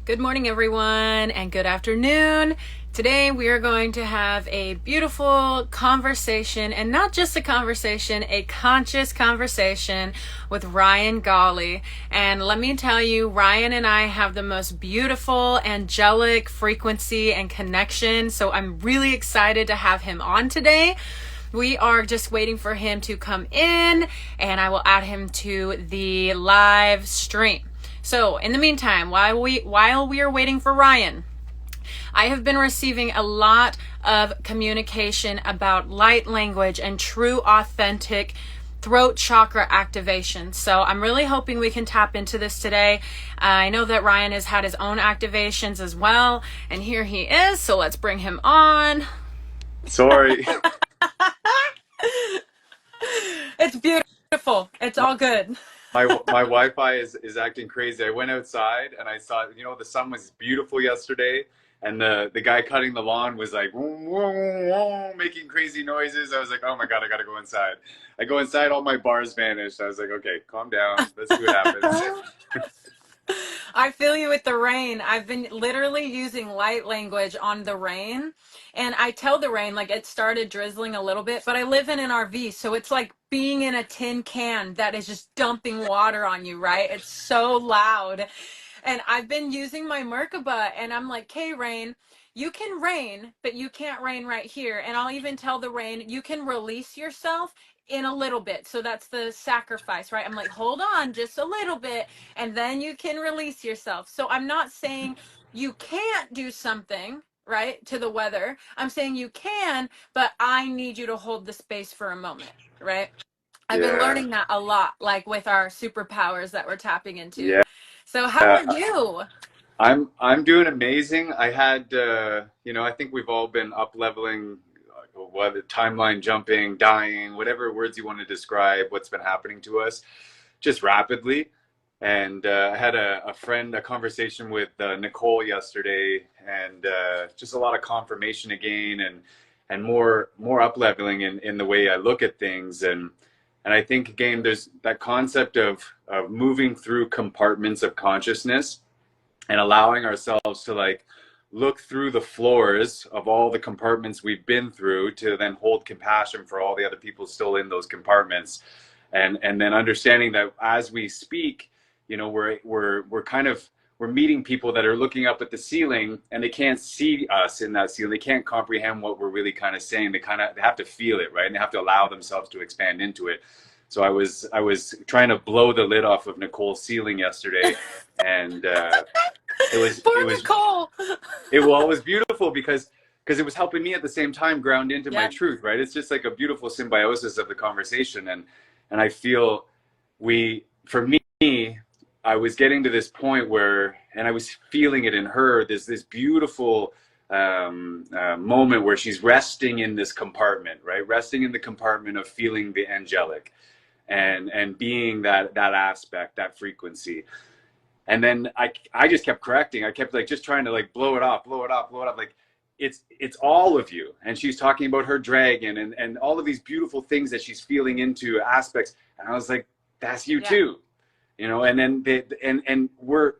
Good morning, everyone, and good afternoon. Today, we are going to have a beautiful conversation, and not just a conversation, a conscious conversation with Ryan Galli. And let me tell you, Ryan and I have the most beautiful angelic frequency and connection. So I'm really excited to have him on today. We are just waiting for him to come in, and I will add him to the live stream. So in the meantime, while we are waiting for Ryan, I have been receiving a lot of communication about light language and true authentic throat chakra activation. So I'm really hoping we can tap into this today. I know that Ryan has had his own activations as well, and here he is. So let's bring him on. Sorry. It's beautiful. It's all good. My Wi-Fi is acting crazy. I went outside and I saw, the sun was beautiful yesterday, and the guy cutting the lawn was like vroom, vroom, vroom, making crazy noises. I was like, oh my God, I gotta go inside. I go inside, all my bars vanished. I was like, okay, calm down. Let's see what happens. I feel you with the rain. I've been literally using light language on the rain. And I tell the rain, like, it started drizzling a little bit, but I live in an RV. So it's like being in a tin can that is just dumping water on you, right? It's so loud. And I've been using my Merkaba, and I'm like, hey, rain, you can rain, but you can't rain right here. And I'll even tell the rain, you can release yourself in a little bit. So that's the sacrifice, right? I'm like, hold on just a little bit, and then you can release yourself. So I'm not saying you can't do something, right, to the weather. I'm saying you can, but I need you to hold the space for a moment, right? I've been Yeah, learning that a lot, like with our superpowers that we're tapping into. yeah. So how are you? I'm doing amazing. I had, I think we've all been up leveling, whether timeline jumping, dying, whatever words you want to describe what's been happening to us, just rapidly. And I had a conversation with Nicole yesterday, and just a lot of confirmation again, and more up leveling in the way I look at things, and I think again there's that concept of moving through compartments of consciousness and allowing ourselves to like look through the floors of all the compartments we've been through to then hold compassion for all the other people still in those compartments, and then understanding that as we speak, we're kind of we're meeting people that are looking up at the ceiling and they can't see us in that ceiling. They can't comprehend what we're really kind of saying. They have to feel it, right? And they have to allow themselves to expand into it. So I was trying to blow the lid off of Nicole's ceiling yesterday, and it was Poor it was Nicole. it was beautiful because it was helping me at the same time ground into my Yeah. truth, right? It's just like a beautiful symbiosis of the conversation, and I feel for me, I was getting to this point where, and I was feeling it in her, this beautiful moment where she's resting in this compartment, right? Resting in the compartment of feeling the angelic, and being that aspect, that frequency. And then I just kept correcting. I kept like just trying to like blow it off, blow it off, blow it off. Like it's all of you. And she's talking about her dragon and all of these beautiful things that she's feeling into aspects. And I was like, that's you Yeah. too, And then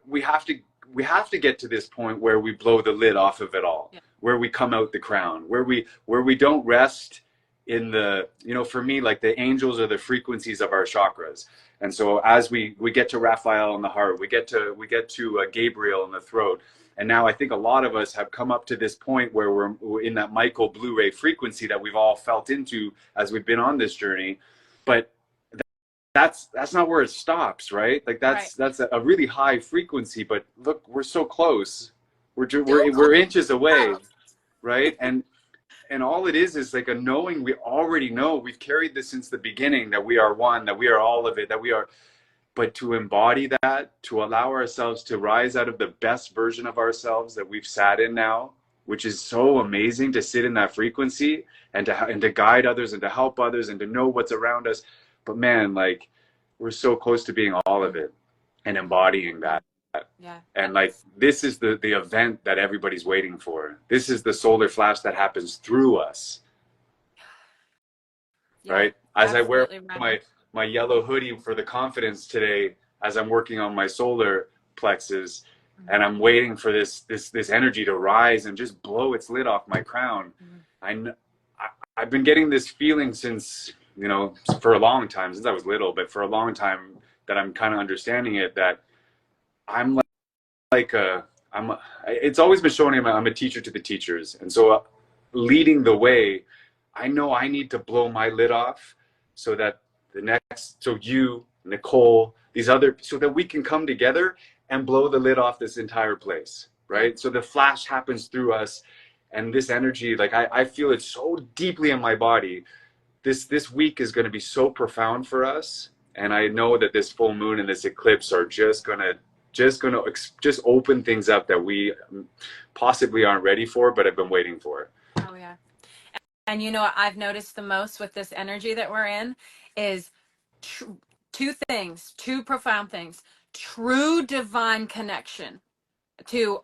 we have to get to this point where we blow the lid off of it all, Yeah. where we come out the crown, where we don't rest in the, for me, like the angels are the frequencies of our chakras. And so as we get to Raphael in the heart, we get to Gabriel in the throat. And now I think a lot of us have come up to this point where we're in that Michael Blu-ray frequency that we've all felt into as we've been on this journey. But that's not where it stops, right? Like that's a really high frequency, but look, we're so close. We're inches away, right? And all it is like a knowing. We already know, we've carried this since the beginning, that we are one, that we are all of it, that we are. But to embody that, to allow ourselves to rise out of the best version of ourselves that we've sat in now, which is so amazing, to sit in that frequency and to guide others and to help others and to know what's around us. But man, like, we're so close to being all of it and embodying that. Yeah. And like, this is the event that everybody's waiting for. This is the solar flash that happens through us, Yeah, right? As I wear right. my yellow hoodie for the confidence today, as I'm working on my solar plexus, and I'm waiting for this energy to rise and just blow its lid off my crown. I've been getting this feeling since, you know, for a long time, since I was little, but for a long time that I'm kind of understanding it, that I'm like it's always been shown me I'm a teacher to the teachers. And so leading the way, I know I need to blow my lid off so that so you, Nicole, these other, so that we can come together and blow the lid off this entire place, right? So the flash happens through us, and this energy, like I feel it so deeply in my body. This week is going to be so profound for us, and I know that this full moon and this eclipse are just open things up that we possibly aren't ready for, but have been waiting for. Oh yeah. And you know what I've noticed the most with this energy that we're in is two things, two profound things. True divine connection to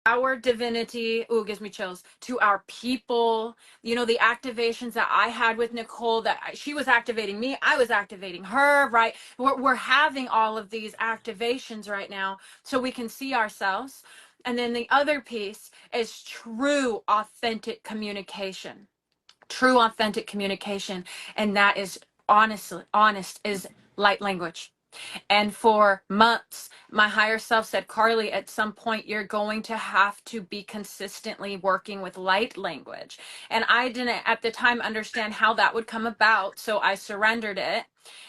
our divinity. Ooh, gives me chills. To our people. You know, the activations that I had with Nicole, that she was activating me, I was activating her, right? We're having all of these activations right now so we can see ourselves. And then the other piece is true, authentic communication. True, authentic communication. And that is honest is light language. And for months, my higher self said, Carlie, at some point, you're going to have to be consistently working with light language. And I didn't at the time understand how that would come about. So I surrendered it.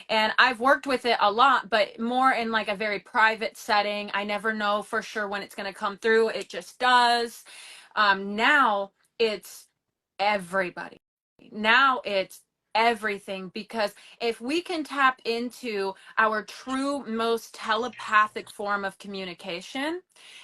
And I've worked with it a lot, but more in like a very private setting. I never know for sure when it's going to come through. It just does. Now it's everybody. Now it's everything, because if we can tap into our true most telepathic form of communication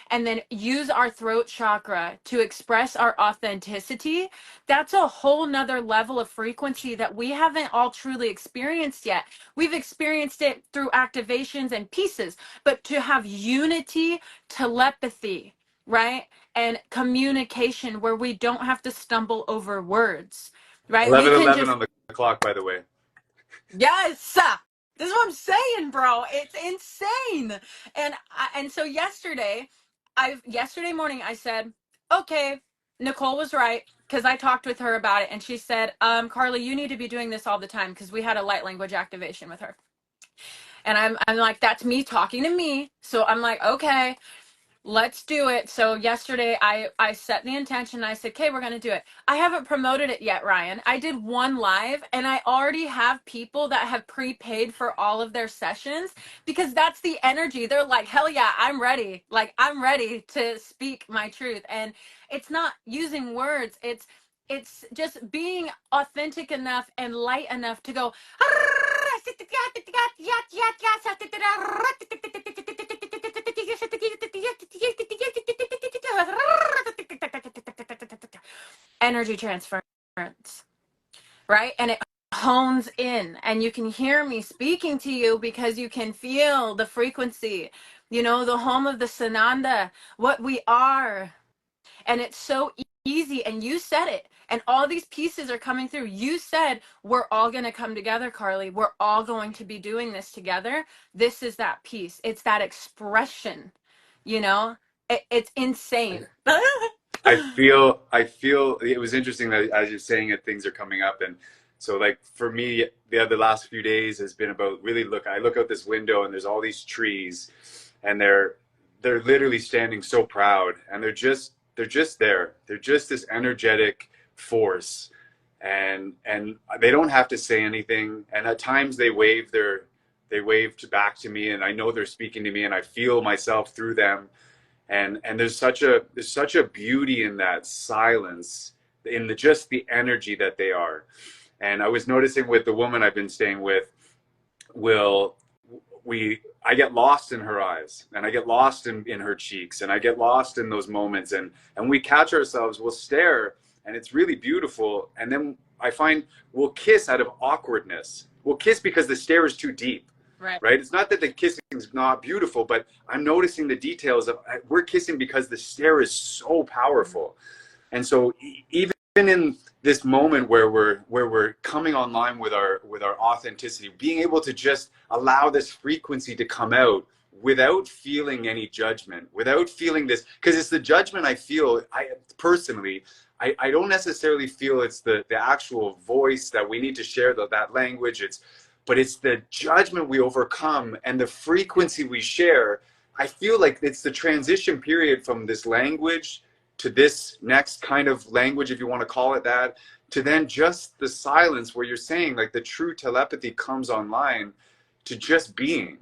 and then use our throat chakra to express our authenticity, that's a whole nother level of frequency that we haven't all truly experienced yet. We've experienced it through activations and pieces, but to have unity, telepathy, right, and communication where we don't have to stumble over words, right? We can 11:11 just, on the clock, by the way. yes, this is what I'm saying, bro. It's insane. And so yesterday morning I said, okay, Nicole was right, because I talked with her about it, and she said, Carlie, you need to be doing this all the time, because we had a light language activation with her. And I'm like, that's me talking to me. So I'm like, okay, let's do it. So yesterday I set the intention. I said, okay, we're going to do it. I haven't promoted it yet, Ryan. I did one live, and I already have people that have prepaid for all of their sessions, because that's the energy. They're like, hell yeah, I'm ready. Like, I'm ready to speak my truth. And it's not using words. It's just being authentic enough and light enough to go energy transference, right? And it hones in, and you can hear me speaking to you because you can feel the frequency, you know, the home of the Sananda, what we are. And it's so easy. And you said it. And all these pieces are coming through. You said, we're all going to come together, Carlie. We're all going to be doing this together. This is that piece. It's that expression, you know, it's insane. I feel it was interesting that as you're saying it, things are coming up. And so like for me, the last few days has been about really I look out this window and there's all these trees, and they're literally standing so proud, and they're just there. They're just this energetic force, and they don't have to say anything. And at times they waved back to me, and I know they're speaking to me, and I feel myself through them. And there's such a beauty in that silence, in just the energy that they are. And I was noticing with the woman I've been staying with, I get lost in her eyes, and I get lost in her cheeks, and I get lost in those moments, and we catch ourselves, we'll stare, and it's really beautiful. And then I find we'll kiss out of awkwardness. We'll kiss because the stare is too deep. Right. It's not that the kissing is not beautiful, but I'm noticing the details of we're kissing because the stare is so powerful. And so even in this moment where we're coming online with our authenticity, being able to just allow this frequency to come out, without feeling any judgment, without feeling this, because it's the judgment I feel, I personally, I don't necessarily feel it's the actual voice that we need to share, that language. But it's the judgment we overcome and the frequency we share. I feel like it's the transition period from this language to this next kind of language, if you want to call it that, to then just the silence where you're saying like the true telepathy comes online to just being,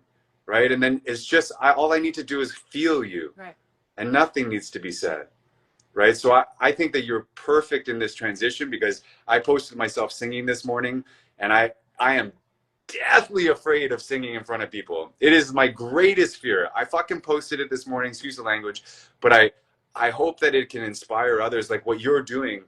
right? And then it's just, all I need to do is feel you, Right. and nothing needs to be said, right? So I think that you're perfect in this transition, because I posted myself singing this morning, and I am deathly afraid of singing in front of people. It is my greatest fear. I fucking posted it this morning, excuse the language, but I hope that it can inspire others. Like what you're doing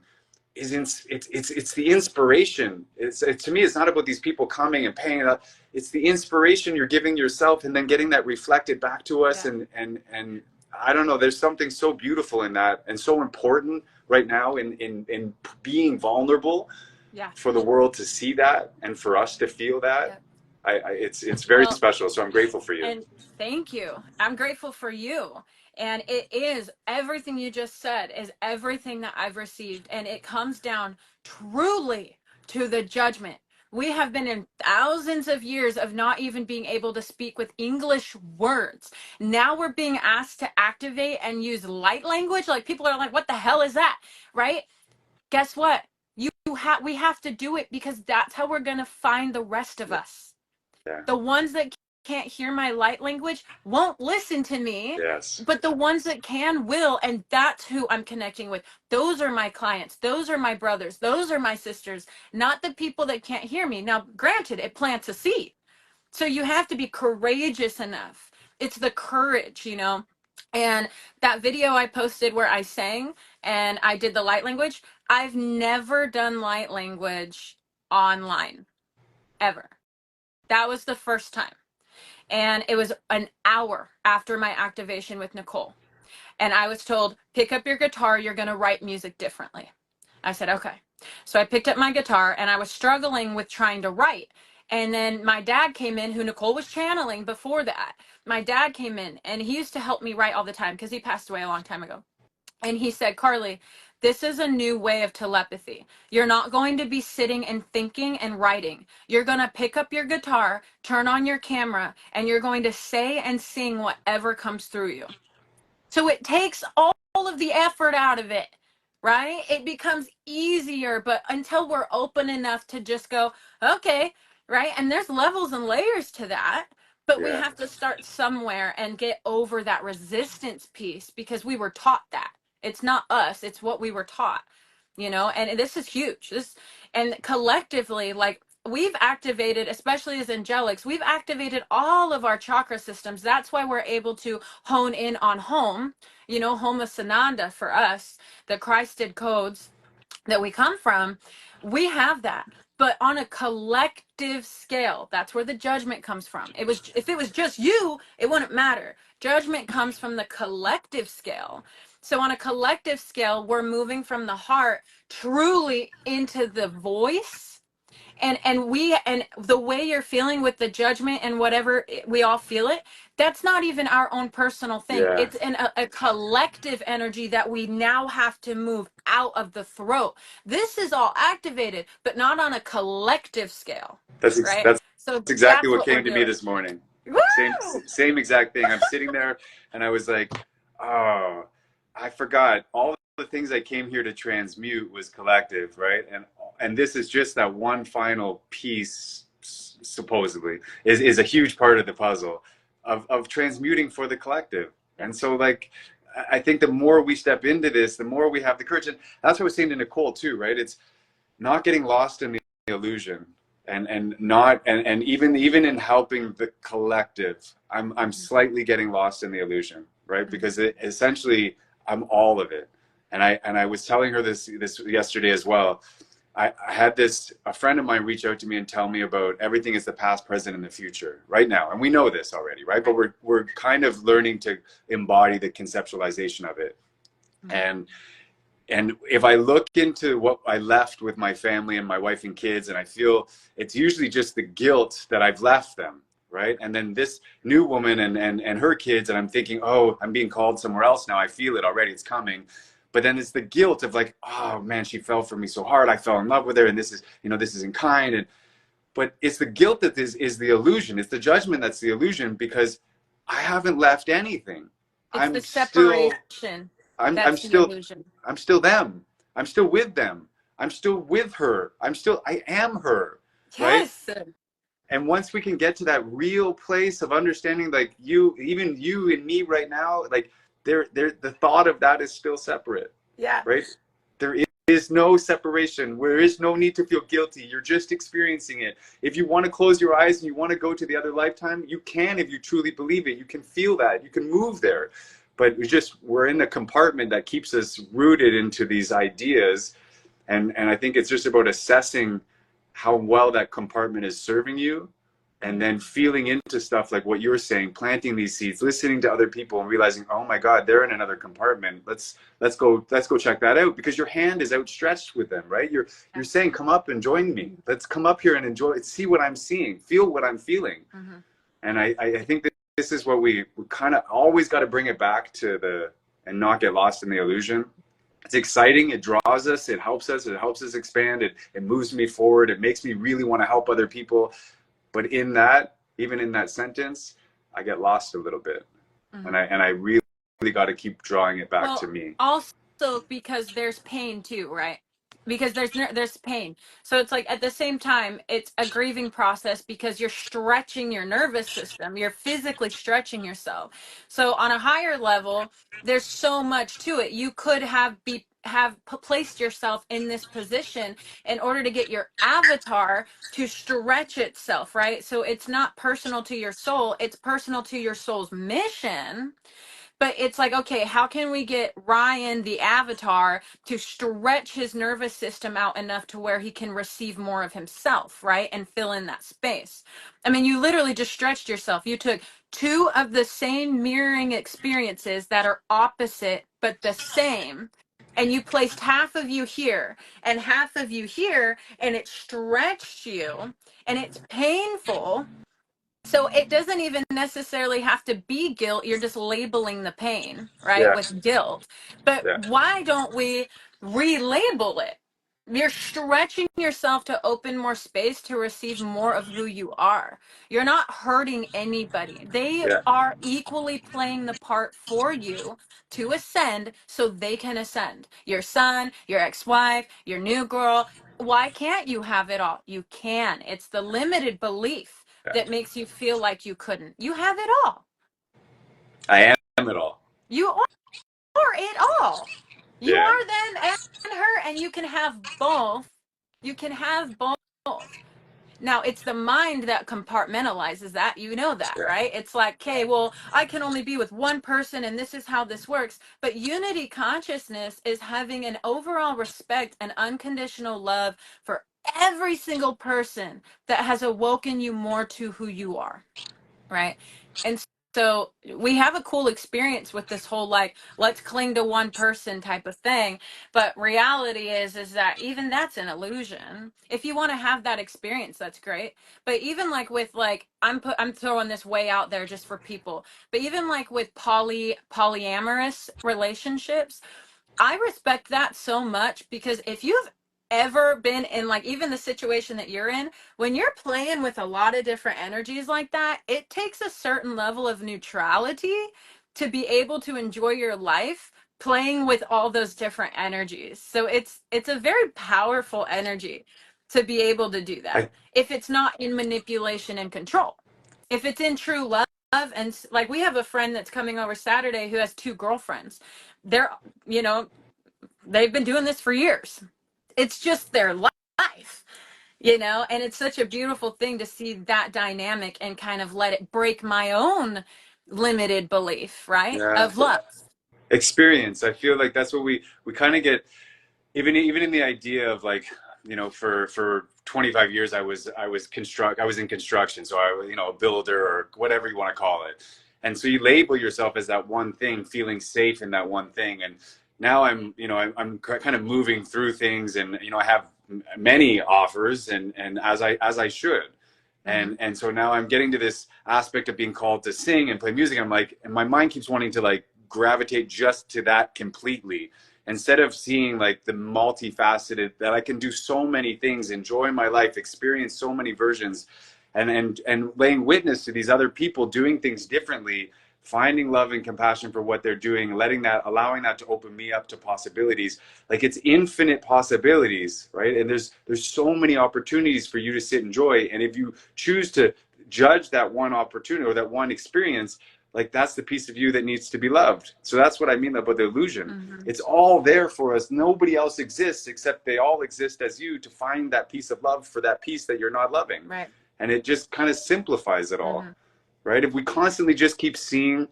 is it's the inspiration. To me, it's not about these people coming and paying it up. It's the inspiration you're giving yourself, and then getting that reflected back to us. Yeah. And I don't know, there's something so beautiful in that, and so important right now in being vulnerable. Yeah. For the world to see that, and for us to feel that. Yeah. It's very special. So I'm grateful for you. And thank you. I'm grateful for you. And it is everything you just said is everything that I've received. And it comes down truly to the judgment. We have been in thousands of years of not even being able to speak with English words. Now we're being asked to activate and use light language. Like people are like, what the hell is that? Right? Guess what? We have to do it, because that's how we're going to find the rest of us. Yeah. The ones that can't hear my light language won't listen to me. Yes. But the ones that can will, and that's who I'm connecting with. Those are my clients. Those are my brothers. Those are my sisters, not the people that can't hear me. Now, granted, it plants a seed. So you have to be courageous enough. It's the courage, you know. And that video I posted where I sang and I did the light language, I've never done light language online, ever. That was the first time. And it was an hour after my activation with Nicole. And I was told, pick up your guitar, you're going to write music differently. I said, okay. So I picked up my guitar, and I was struggling with trying to write. And then my dad came in, who Nicole was channeling before that. My dad came in, and he used to help me write all the time because he passed away a long time ago. And he said, Carlie, this is a new way of telepathy. You're not going to be sitting and thinking and writing. You're going to pick up your guitar, turn on your camera, and you're going to say and sing whatever comes through you. So it takes all of the effort out of it, right? It becomes easier, but until we're open enough to just go, okay, right? And there's levels and layers to that, but we have to start somewhere and get over that resistance piece, because we were taught that. It's not us, it's what we were taught, you know? And this is huge. And collectively, like, we've activated, especially as angelics, we've activated all of our chakra systems. That's why we're able to hone in on home, you know, home of Sananda for us, the Christed codes that we come from. We have that. But on a collective scale, that's where the judgment comes from. If it was just you, it wouldn't matter. Judgment comes from the collective scale. So on a collective scale, we're moving from the heart truly into the voice. And the way you're feeling with the judgment and whatever, we all feel it, that's not even our own personal thing. Yeah. It's a collective energy that we now have to move out of the throat. This is all activated, but not on a collective scale. That's right? That's So exactly that's what came to me doing. this morning. Woo! Same exact thing. I'm sitting there, and I was like, oh, I forgot all the things I came here to transmute was collective, right? And this is just that one final piece, supposedly, is a huge part of the puzzle of transmuting for the collective. And so, like, I think the more we step into this, the more we have the courage. And that's what I was saying to Nicole too, right? It's not getting lost in the illusion, and not and even in helping the collective, I'm slightly getting lost in the illusion, right? Because essentially I'm all of it. And I was telling her this yesterday as well. I had a friend of mine reach out to me and tell me about everything is the past, present, and the future right now. And we know this already, right? But we're kind of learning to embody the conceptualization of it. And if I look into what I left with my family and my wife and kids, and I feel it's usually just the guilt that I've left them, right? And then this new woman and her kids, and I'm thinking, oh, I'm being called somewhere else now. I feel it already, it's coming. But then it's the guilt of like, oh man, she fell for me so hard. I fell in love with her, and this is, you know, this isn't kind. And but it's the guilt that is the illusion. It's the judgment that's the illusion, because I haven't left anything. It's I'm the still, separation. I'm That's the still, illusion. I'm still them. I'm still with them. I'm still with her. I am her, right? Yes. And once we can get to that real place of understanding, like you, even you and me right now, like the thought of that is still separate, Yeah. right? There is no separation. There is no need to feel guilty. You're just experiencing it. If you want to close your eyes and you want to go to the other lifetime, you can. If you truly believe it, you can feel that. You can move there. But we're in a compartment that keeps us rooted into these ideas. And I think it's just about assessing how well that compartment is serving you, and then feeling into stuff like what you're saying, planting these seeds, listening to other people and realizing, oh my God, they're in another compartment. Let's go check that out, because your hand is outstretched with them, right? You're saying, come up and join me. Let's come up here and enjoy, see what I'm seeing, feel what I'm feeling. Mm-hmm. And I think that this is what we kind of always got to bring it back to and not get lost in the illusion. It's exciting. It draws us. It helps us. It helps us expand. It moves me forward. It makes me really want to help other people. But in that, even in that sentence, I get lost a little bit. Mm-hmm. And I really got to keep drawing it back to me. Also, because there's pain too, right? Because there's pain. So it's like at the same time, it's a grieving process because you're stretching your nervous system. You're physically stretching yourself. So on a higher level, there's so much to it. You could have placed yourself in this position in order to get your avatar to stretch itself, right? So it's not personal to your soul, it's personal to your soul's mission. But it's like, okay, how can we get Ryan, the avatar, to stretch his nervous system out enough to where he can receive more of himself, right? And fill in that space. I mean, you literally just stretched yourself. You took two of the same mirroring experiences that are opposite but the same, and you placed half of you here and half of you here, and it stretched you, and it's painful. So it doesn't even necessarily have to be guilt. You're just labeling the pain, right? Yeah. With guilt. But Yeah. why don't we relabel it? You're stretching yourself to open more space to receive more of who you are. You're not hurting anybody. They Yeah. are equally playing the part for you to ascend so they can ascend. Your son, your ex-wife, your new girl. Why can't you have it all? You can. It's the limited belief that makes you feel like you couldn't. You have it all. I am it all. You are it all. You Yeah. are them and her, and you can have both. You can have both. Now, it's the mind that compartmentalizes that. You know that, Yeah. right? It's like, okay, well, I can only be with one person, and this is how this works. But unity consciousness is having an overall respect and unconditional love for every single person that has awoken you more to who you are. Right. And so we have a cool experience with this whole like let's cling to one person type of thing, but reality is that even that's an illusion. If you want to have that experience, that's great. But even like with like I'm throwing this way out there just for people, but even like with polyamorous relationships, I respect that so much, because if you've ever been in like even the situation that you're in, when you're playing with a lot of different energies like that, it takes a certain level of neutrality to be able to enjoy your life playing with all those different energies. So it's a very powerful energy to be able to do that. If it's not in manipulation and control, if it's in true love. And like we have a friend that's coming over Saturday who has two girlfriends. They're, you know, they've been doing this for years. It's just their life, you know, and it's such a beautiful thing to see that dynamic and kind of let it break my own limited belief, right? Yeah. Of love. Experience. I feel like that's what we kind of get, even in the idea of like, you know, for 25 years I was in construction, so I was, you know, a builder or whatever you want to call it. And so you label yourself as that one thing, feeling safe in that one thing. And now I'm, you know, I'm kind of moving through things, and you know, I have many offers, and as I should. Mm-hmm. And so now I'm getting to this aspect of being called to sing and play music. I'm like, and my mind keeps wanting to like gravitate just to that completely, instead of seeing like the multifaceted, that I can do so many things, enjoy my life, experience so many versions, and laying witness to these other people doing things differently, finding love and compassion for what they're doing, letting that, allowing that to open me up to possibilities. Like, it's infinite possibilities, right? And there's so many opportunities for you to sit and enjoy. And if you choose to judge that one opportunity or that one experience, like, that's the piece of you that needs to be loved. So that's what I mean about the illusion. Mm-hmm. It's all there for us. Nobody else exists except they all exist as you, to find that piece of love for that piece that you're not loving. Right. And it just kind of simplifies it all, Mm-hmm. right? If we constantly just keep seeing,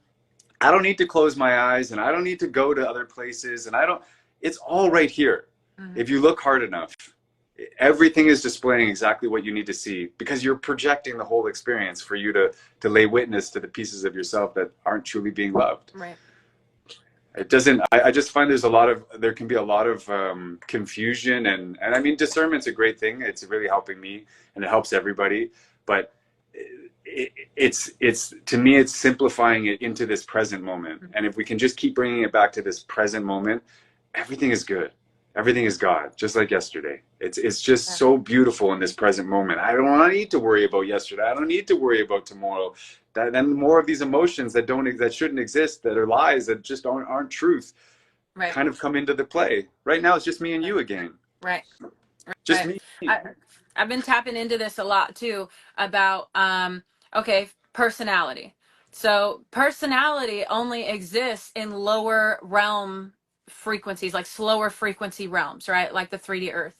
I don't need to close my eyes and I don't need to go to other places, and I don't, it's all right here. Mm-hmm. If you look hard enough, everything is displaying exactly what you need to see, because you're projecting the whole experience for you to lay witness to the pieces of yourself that aren't truly being loved. Right. It doesn't, I just find there can be a lot of confusion, and I mean, discernment's a great thing. It's really helping me and it helps everybody. But it's to me, it's simplifying it into this present moment. And if we can just keep bringing it back to this present moment, everything is good. Everything is God, just like yesterday. It's just so beautiful in this present moment. I don't need to worry about yesterday. I don't need to worry about tomorrow. Then more of these emotions that shouldn't exist, that are lies, that just aren't truth, Right. kind of come into the play. Right now, it's just me and you again. Right. Just Right. me. I've been tapping into this a lot too, about okay, personality. So personality only exists in lower realm frequencies, like slower frequency realms, right? Like the 3D Earth.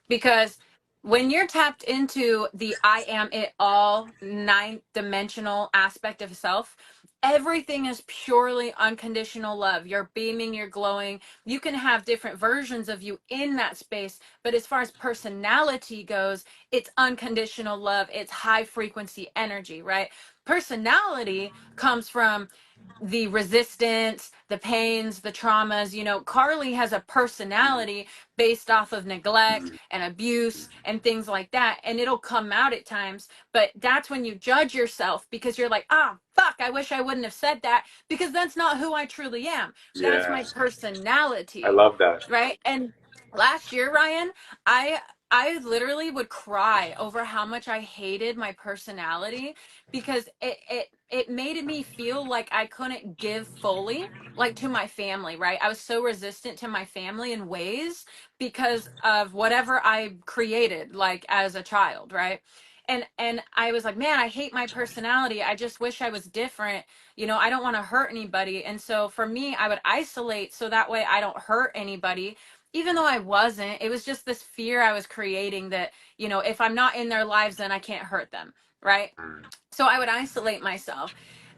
Because when you're tapped into the I am it all ninth dimensional aspect of self, everything is purely unconditional love. You're beaming, you're glowing. You can have different versions of you in that space, but as far as personality goes, it's unconditional love. It's high frequency energy, right? Personality comes from the resistance, the pains, the traumas. You know, Carlie has a personality based off of neglect and abuse and things like that. And it'll come out at times, but that's when you judge yourself, because you're like, ah, fuck, I wish I wouldn't have said that, because that's not who I truly am. That's Yeah, my I personality, love that. right? And last year, Ryan, I I literally would cry over how much I hated my personality, because it made me feel like I couldn't give fully, like, to my family, right? I was so resistant to my family in ways because of whatever I created, like, as a child, right? And I was like, man, I hate my personality. I just wish I was different. You know, I don't want to hurt anybody. And so for me, I would isolate so that way I don't hurt anybody, even though I wasn't. It was just this fear I was creating that, you know, if I'm not in their lives, then I can't hurt them, right? So I would isolate myself.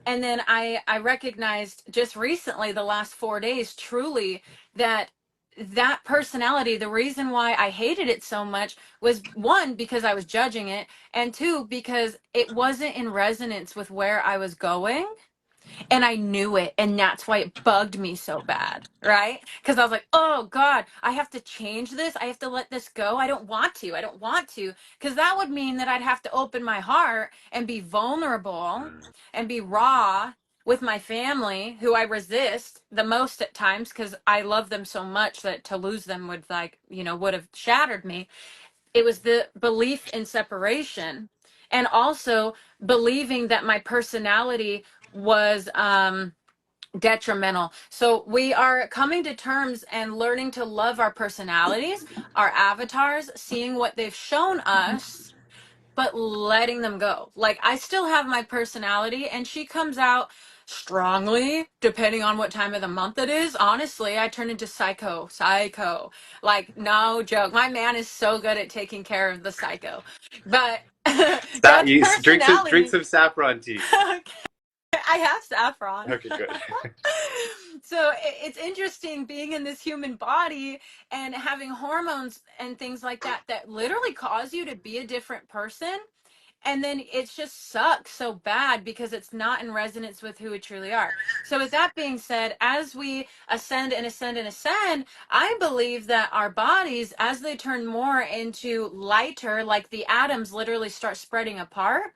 And then I recognized just recently, the last 4 days, truly, that that personality, the reason why I hated it so much was, one, because I was judging it, and two, because it wasn't in resonance with where I was going, and I knew it, and that's why it bugged me so bad, right? Because I was like, oh God, I have to change this. I have to let this go. I don't want to, because that would mean that I'd have to open my heart and be vulnerable and be raw with my family, who I resist the most at times, because I love them so much that to lose them would, like, you know, would have shattered me. It was the belief in separation, and also believing that my personality was detrimental. So we are coming to terms and learning to love our personalities, our avatars, seeing what they've shown us, but letting them go. Like, I still have my personality, and she comes out strongly depending on what time of the month it is. Honestly, I turn into psycho, like, no joke. My man is so good at taking care of the psycho, but that's You drink personality. some saffron tea. I have saffron. Okay, good. So it's interesting being in this human body and having hormones and things like that that literally cause you to be a different person. And then it just sucks so bad because it's not in resonance with who we truly are. So with that being said, as we ascend and ascend and ascend, I believe that our bodies, as they turn more into lighter, like the atoms literally start spreading apart,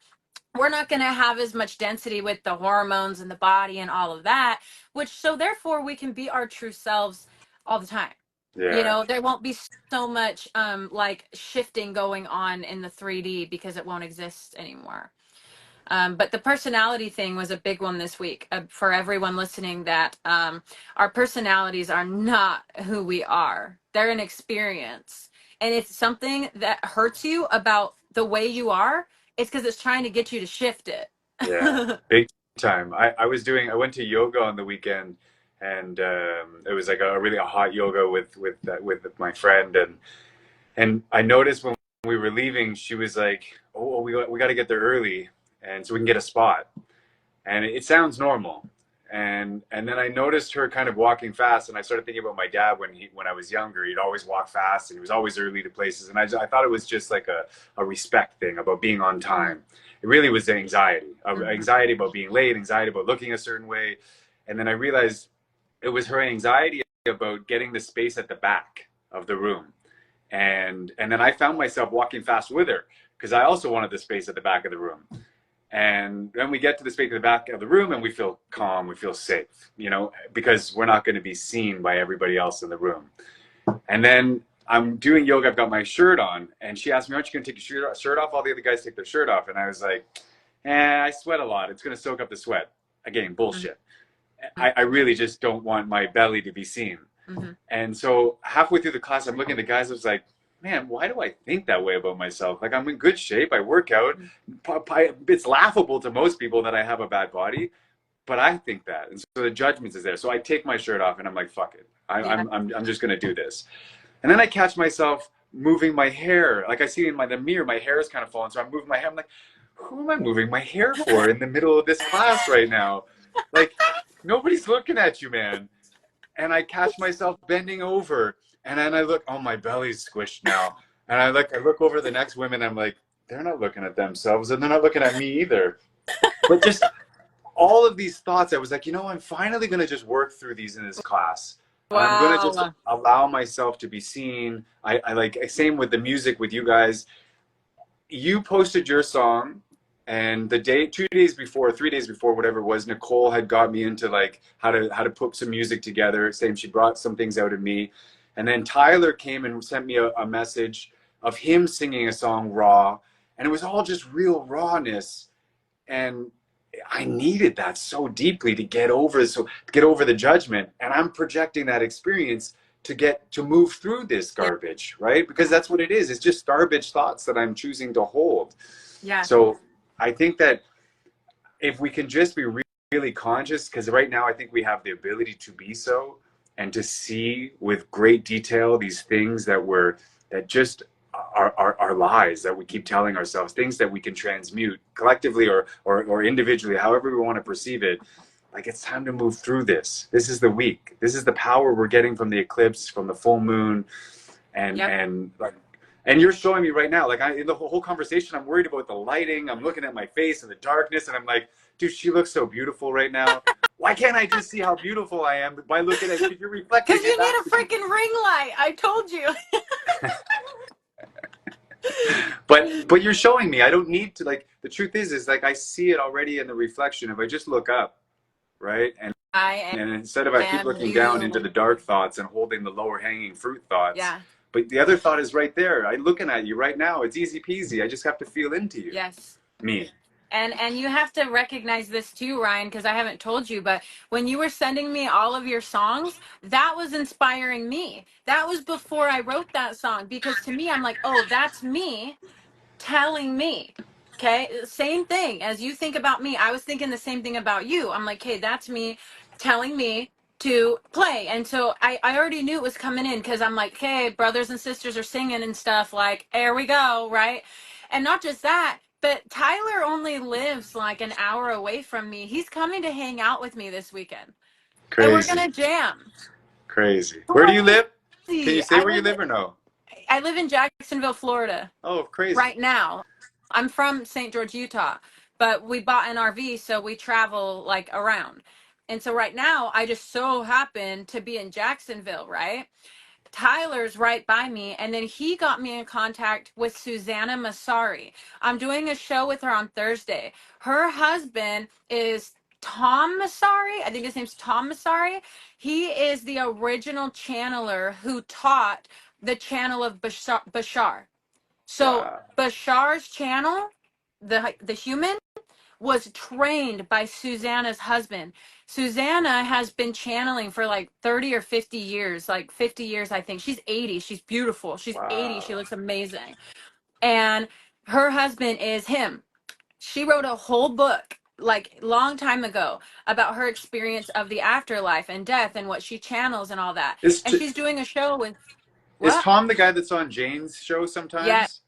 we're not going to have as much density with the hormones and the body and all of that, which so therefore we can be our true selves all the time. You Yeah. know, there won't be so much like shifting going on in the 3D because it won't exist anymore. But the personality thing was a big one this week for everyone listening, that our personalities are not who we are. They're an experience. And it's something that hurts you about the way you are. It's because it's trying to get you to shift it. Yeah, big time. I went to yoga on the weekend, and it was like a really hot yoga with my friend, and I noticed when we were leaving, she was like, "Oh, we got to get there early, and so we can get a spot." And it sounds normal, and then I noticed her kind of walking fast, and I started thinking about my dad when I was younger. He'd always walk fast, and he was always early to places, and I thought it was just like a respect thing about being on time. It really was anxiety, anxiety about being late, anxiety about looking a certain way, and then I realized it was her anxiety about getting the space at the back of the room, and then I found myself walking fast with her because I also wanted the space at the back of the room. And then we get to the space at the back of the room and we feel calm, we feel safe, you know, because we're not going to be seen by everybody else in the room. And then I'm doing yoga, I've got my shirt on, and she asked me, aren't you going to take your shirt off? All the other guys take their shirt off. And I was like, I sweat a lot. It's going to soak up the sweat. Again, bullshit. I really just don't want my belly to be seen. Mm-hmm. And so halfway through the class, I'm looking at the guys, I was like, man, why do I think that way about myself? Like, I'm in good shape. I work out. It's laughable to most people that I have a bad body, but I think that. And so the judgment is there. So I take my shirt off and I'm like, fuck it. I'm just going to do this. And then I catch myself moving my hair. Like I see in the mirror, my hair is kind of falling. So I'm moving my hair. I'm like, who am I moving my hair for in the middle of this class right now? Like, nobody's looking at you, man. And I catch myself bending over. And then I look, oh, my belly's squished now. And I look over the next women. I'm like, they're not looking at themselves, and they're not looking at me either. But just all of these thoughts, I was like, you know, I'm finally going to just work through these in this class. Wow. I'm going to just allow myself to be seen. I like, same with the music with you guys. You posted your song, and the day, 2 days before, 3 days before, whatever it was, Nicole had got me into like how to put some music together. Saying she brought some things out of me. And then Tyler came and sent me a message of him singing a song raw. And it was all just real rawness. And I needed that so deeply to get over the judgment. And I'm projecting that experience to move through this garbage, right? Because that's what it is. It's just garbage thoughts that I'm choosing to hold. Yeah. So I think that if we can just be really conscious, because right now I think we have the ability to be so, and to see with great detail these things that just are lies that we keep telling ourselves, things that we can transmute collectively or individually, however we want to perceive it. Like, it's time to move through this. This is the week. This is the power we're getting from the eclipse, from the full moon, and you're showing me right now. Like, in the whole conversation, I'm worried about the lighting. I'm looking at my face in the darkness, and I'm like, dude, she looks so beautiful right now. Why can't I just see how beautiful I am by looking at if you're reflecting? Because you need a freaking ring light. I told you. But you're showing me. I don't need to, like, the truth is like I see it already in the reflection. If I just look up, right? And instead of I keep looking down into the dark thoughts and holding the lower hanging fruit thoughts. Yeah. But the other thought is right there. I'm looking at you right now. It's easy peasy. I just have to feel into you. Yes. Me. And you have to recognize this too, Ryan, because I haven't told you, but when you were sending me all of your songs, that was inspiring me. That was before I wrote that song, because to me, I'm like, oh, that's me telling me. Okay, same thing as you think about me. I was thinking the same thing about you. I'm like, hey, that's me telling me to play. And so I already knew it was coming in, because I'm like, hey, brothers and sisters are singing and stuff, like, there we go, right? And not just that, but Tyler only lives like an hour away from me. He's coming to hang out with me this weekend. Crazy. And we're going to jam. Crazy. Where do you live? Can you say where you live or no? I live in Jacksonville, Florida. Oh, crazy. Right now. I'm from St. George, Utah, but we bought an RV, so we travel like around. And so right now, I just so happen to be in Jacksonville, right? Tyler's right by me, and then he got me in contact with Susanna Masari. I'm doing a show with her on Thursday. Her husband is Tom Masari. I think his name's Tom Masari. He is the original channeler who taught the channel of Bashar. So Wow. Bashar's channel, the human, was trained by Susanna's husband. Susanna has been channeling for like 30 or 50 years, like 50 years, I think. She's 80. She's beautiful. She's 80. She Wow. looks amazing. And her husband is him. She wrote a whole book like long time ago about her experience of the afterlife and death and what she channels and all that. Is And she's doing a show with is what? Tom the guy that's on Jane's show Yes. sometimes?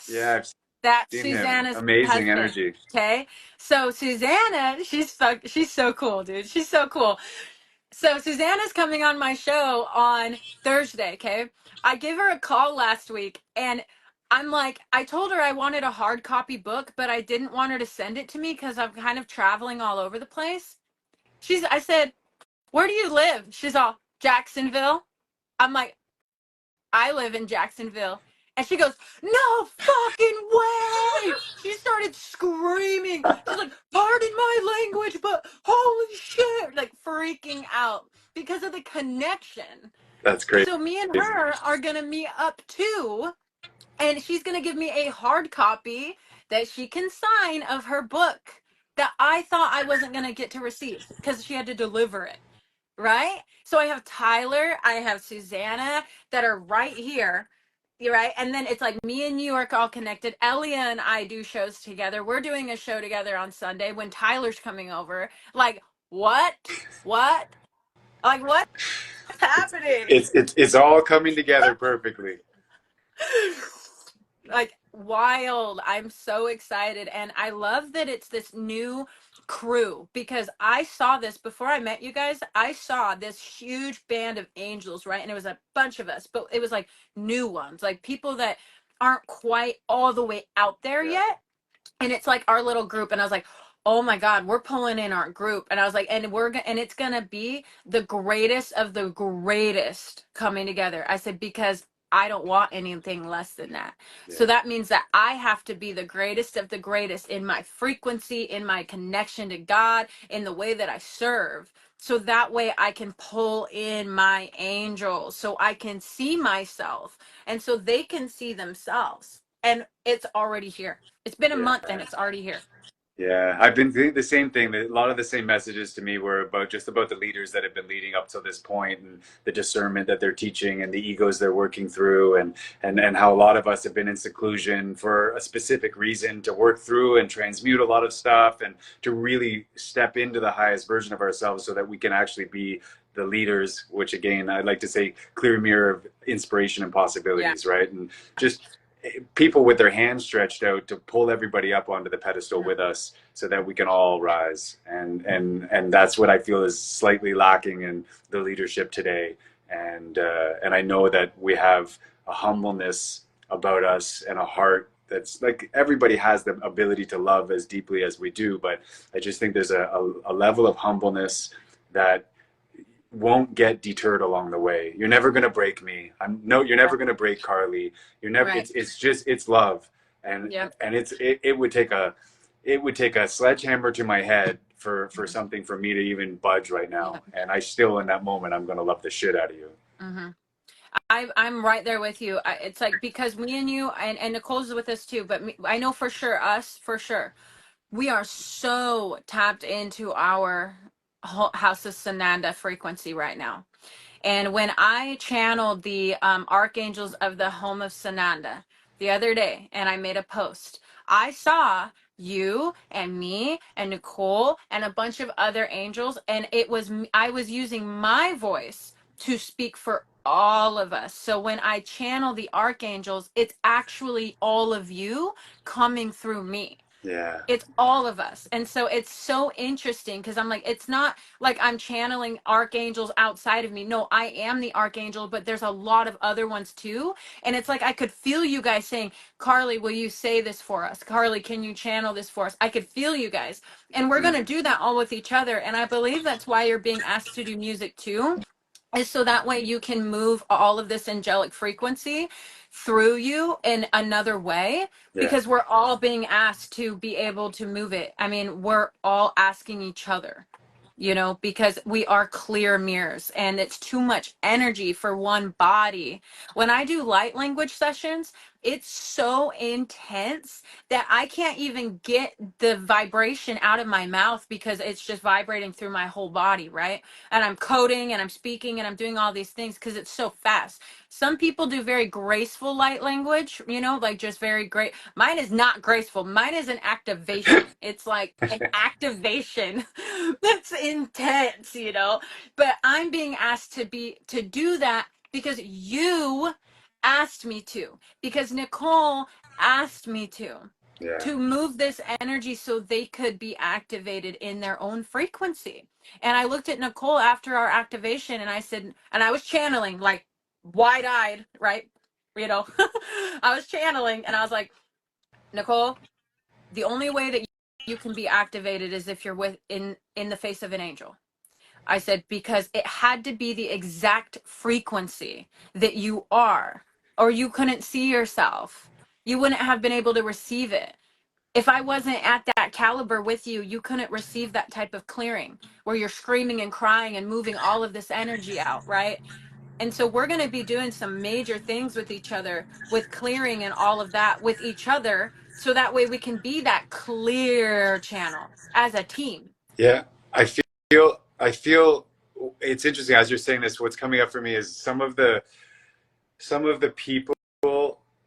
Yeah, I've That's seen him. Susanna's Amazing husband. energy. Okay. So Susanna, she's so cool, dude. She's so cool. So Susanna's coming on my show on Thursday, okay? I gave her a call last week and I'm like, I told her I wanted a hard copy book, but I didn't want her to send it to me because I'm kind of traveling all over the place. I said, where do you live? She's all, Jacksonville. I'm like, I live in Jacksonville. And she goes, no fucking way. She started screaming. She's like, pardon my language, but holy shit. Like freaking out because of the connection. That's crazy. So me and her are going to meet up too. And she's going to give me a hard copy that she can sign of her book that I thought I wasn't going to get to receive because she had to deliver it. Right? So I have Tyler, I have Susanna that are right here. You're right. And then it's like me and New York all connected. Elia and I do shows together. We're doing a show together on Sunday when Tyler's coming over. Like, what? What? Like, what's happening? It's all coming together perfectly. Like wild. I'm so excited. And I love that it's this new crew because I saw this before I met you guys. I saw this huge band of angels, right? And it was a bunch of us, but it was like new ones, like people that aren't quite all the way out there Yeah. yet. And it's like our little group. And I was like, oh my God, we're pulling in our group. And I was like, and it's going to be the greatest of the greatest coming together. I said, because I don't want anything less than that. Yeah. So that means that I have to be the greatest of the greatest in my frequency, in my connection to God, in the way that I serve. So that way I can pull in my angels so I can see myself and so they can see themselves. And it's already here. It's been a month and Yeah. it's already here. Yeah, I've been thinking the same thing. A lot of the same messages to me were about just about the leaders that have been leading up to this point and the discernment that they're teaching and the egos they're working through and how a lot of us have been in seclusion for a specific reason to work through and transmute a lot of stuff and to really step into the highest version of ourselves so that we can actually be the leaders, which again, I'd like to say clear mirror of inspiration and possibilities, right? And just people with their hands stretched out to pull everybody up onto the pedestal with us so that we can all rise, and that's what I feel is slightly lacking in the leadership today. And I know that we have a humbleness about us and a heart that's like everybody has the ability to love as deeply as we do, but I just think there's a level of humbleness that won't get deterred along the way. You're never going to break me. You're never going to break Carlie. You're never, Right. it's just, it's love. And, Yep. and it would take a sledgehammer to my head for something for me to even budge right now. Yeah. And I still, in that moment, I'm going to love the shit out of you. Mm-hmm. I'm right there with you. It's like because me and you and Nicole's with us too, but I know for sure us for sure we are so tapped into our House of Sananda frequency right now. And when I channeled the archangels of the home of Sananda the other day, and I made a post, I saw you and me and Nicole and a bunch of other angels, and I was using my voice to speak for all of us. So when I channel the archangels, it's actually all of you coming through me. Yeah. It's all of us. And so it's so interesting because I'm like, it's not like I'm channeling archangels outside of me. No, I am the archangel, but there's a lot of other ones too. And it's like I could feel you guys saying, Carlie, will you say this for us? Carlie, can you channel this for us? I could feel you guys. And we're going to do that all with each other. And I believe that's why you're being asked to do music too, is so that way you can move all of this angelic frequency through you in another way, Yeah. because we're all being asked to be able to move it. I mean, we're all asking each other, because we are clear mirrors and it's too much energy for one body. When I do light language sessions, it's so intense that I can't even get the vibration out of my mouth because it's just vibrating through my whole body, right? And I'm coding and I'm speaking and I'm doing all these things because it's so fast. Some people do very graceful light language, like just very great. Mine is not graceful. Mine is an activation. It's like an activation that's intense. But I'm being asked to do that because you asked me to, because Nicole asked me Yeah. to move this energy so they could be activated in their own frequency. And I looked at Nicole after our activation and I said, and I was channeling like wide-eyed, right? I was channeling and I was like, Nicole, the only way that you can be activated is if you're in the face of an angel. I said, because it had to be the exact frequency that you are, or you couldn't see yourself. You wouldn't have been able to receive it. If I wasn't at that caliber with you, you couldn't receive that type of clearing where you're screaming and crying and moving all of this energy out, right? And so we're going to be doing some major things with each other, with clearing and all of that with each other. So that way we can be that clear channel as a team. Yeah. I feel it's interesting as you're saying this. What's coming up for me is some of the people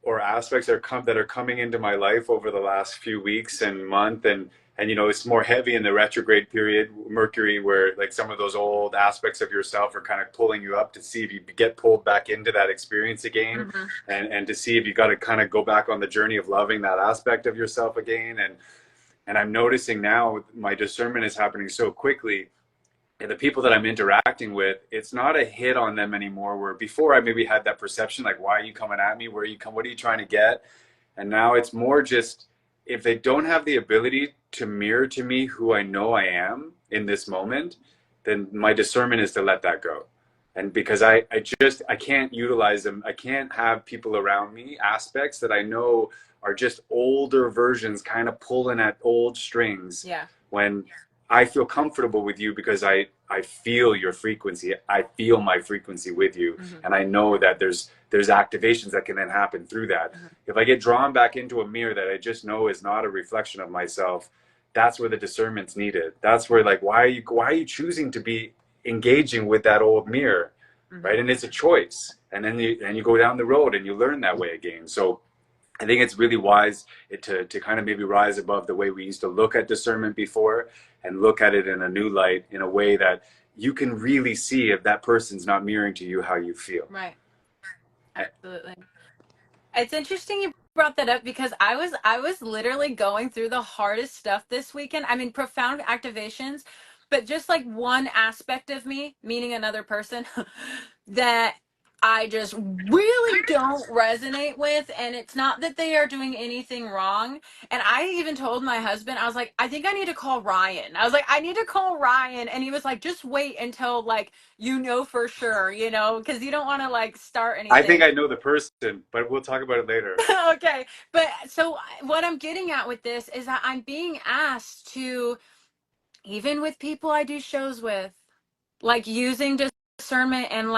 or aspects that are coming into my life over the last few weeks and month, and it's more heavy in the retrograde period, Mercury, where like some of those old aspects of yourself are kind of pulling you up to see if you get pulled back into that experience again, Mm-hmm. and to see if you got to kind of go back on the journey of loving that aspect of yourself again. And I'm noticing now my discernment is happening so quickly, and the people that I'm interacting with, it's not a hit on them anymore. Where before I maybe had that perception, like, why are you coming at me? Where are you come? What are you trying to get? And now it's more just, if they don't have the ability to mirror to me who I know I am in this moment, then my discernment is to let that go. And because I can't utilize them. I can't have people around me, aspects that I know are just older versions kind of pulling at old strings. Yeah. When I feel comfortable with you because I feel your frequency. I feel my frequency with you. Mm-hmm. And I know that there's activations that can then happen through that. Mm-hmm. If I get drawn back into a mirror that I just know is not a reflection of myself, that's where the discernment's needed. That's where, like, why are you choosing to be engaging with that old mirror? Mm-hmm. Right? And it's a choice. And then you go down the road and you learn that way again. So I think it's really wise to kind of maybe rise above the way we used to look at discernment before, and look at it in a new light, in a way that you can really see if that person's not mirroring to you how you feel. Right. Absolutely. It's interesting you brought that up because I was literally going through the hardest stuff this weekend. I mean, profound activations, but just like one aspect of me, meaning another person, that I just really don't resonate with. And it's not that they are doing anything wrong. And I even told my husband, I was like, I think I need to call Ryan. I was like, I need to call Ryan. And he was like, just wait until like, for sure, because you don't want to like start I think anything. I know the person, but we'll talk about it later. Okay. But so what I'm getting at with this is that I'm being asked to, even with people I do shows with, like using discernment and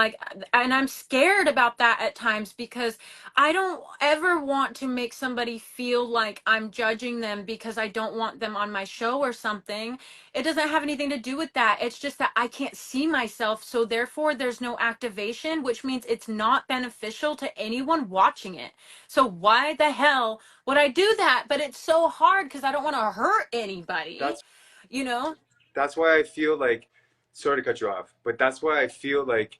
I'm scared about that at times because I don't ever want to make somebody feel like I'm judging them because I don't want them on my show or something. It doesn't have anything to do with that. It's just that I can't see myself, so therefore there's no activation, which means it's not beneficial to anyone watching it. So why the hell would I do that? But it's so hard because I don't want to hurt anybody, That's you know? that's why I feel like, sorry to cut you off, but that's why I feel like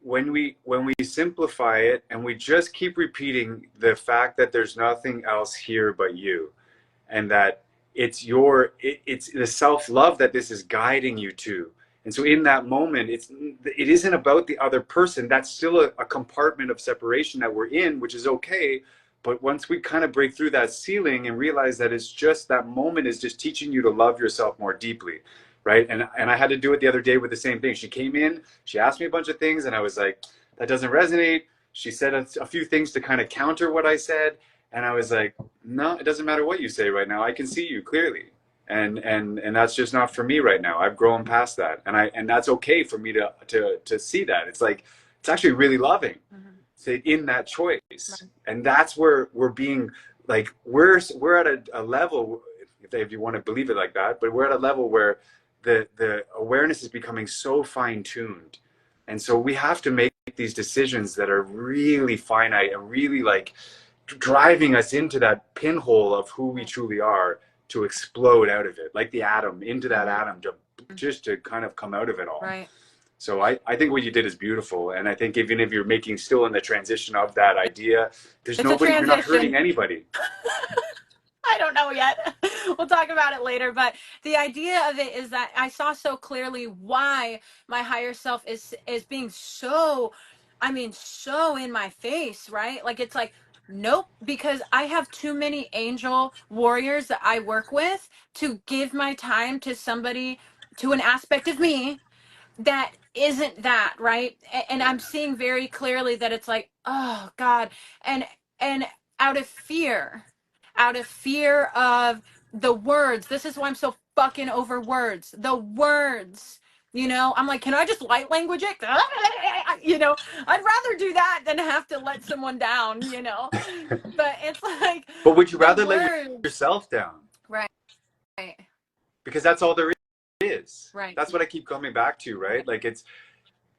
when we simplify it and we just keep repeating the fact that there's nothing else here but you, and that it's the self-love that this is guiding you to. And so in that moment, it isn't about the other person. That's still a compartment of separation that we're in, which is okay. But once we kind of break through that ceiling and realize that it's just that moment is just teaching you to love yourself more deeply, right? And I had to do it the other day with the same thing. She came in, she asked me a bunch of things, and I was like, that doesn't resonate. She said a few things to kind of counter what I said, and I was like, no, it doesn't matter what you say right now. I can see you clearly. And that's just not for me right now. I've grown past that, and that's okay for me to see that. It's like it's actually really loving, say, in that choice, and that's where we're being like we're at a level, if you want to believe it like that, but we're at a level where the awareness is becoming so fine tuned, and so we have to make these decisions that are really finite and really like driving us into that pinhole of who we truly are, to explode out of it, like the atom, into that atom, just to kind of come out of it all. Right. So I think what you did is beautiful. And I think even if you're making still in the transition of that idea, there's nobody, you're not hurting anybody. I don't know yet. We'll talk about it later. But the idea of it is that I saw so clearly why my higher self is being so, I mean, so in my face, right? Like, it's like, nope, because I have too many angel warriors that I work with to give my time to somebody, to an aspect of me that isn't that, right? And I'm seeing very clearly that it's like, oh God. And out of fear of the words. This is why I'm so fucking over words. The words. You know, I'm like, can I just light language it? You know, I'd rather do that than have to let someone down, you know. But it's like, but would you rather let yourself down? Right. Because that's all there is. Right. That's what I keep coming back to, right? Like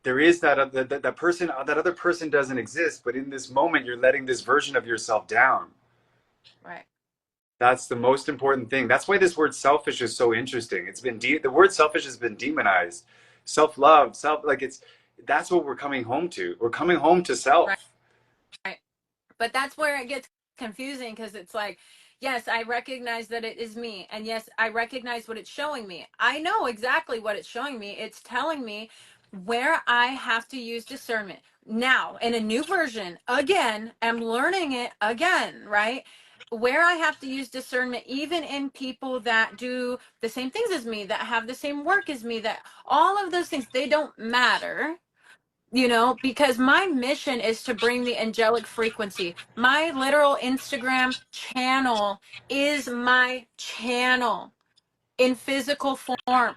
there is that person, that other person doesn't exist, but in this moment, you're letting this version of yourself down. Right. That's the most important thing. That's why this word selfish is so interesting. It's been the word selfish has been demonized. Self-love, that's what we're coming home to. We're coming home to self. Right. But that's where it gets confusing, because it's like, yes, I recognize that it is me. And yes, I recognize what it's showing me. I know exactly what it's showing me. It's telling me where I have to use discernment. Now, in a new version, again, I'm learning it again, right? Where I have to use discernment, even in people that do the same things as me, that have the same work as me, that all of those things, they don't matter, you know, because my mission is to bring the angelic frequency. My literal Instagram channel is my channel in physical form.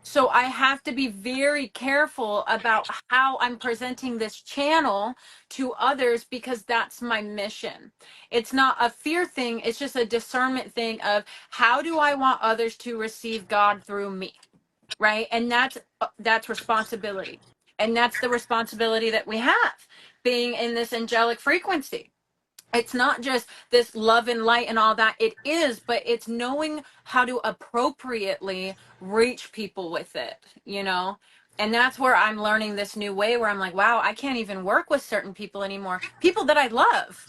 So I have to be very careful about how I'm presenting this channel to others, because that's my mission. It's not a fear thing. It's just a discernment thing of how do I want others to receive God through me, right? And that's responsibility. And that's the responsibility that we have being in this angelic frequency. It's not just this love and light and all that. It is, but it's knowing how to appropriately reach people with it, you know? And that's where I'm learning this new way, where I'm like, wow, I can't even work with certain people anymore. People that I love.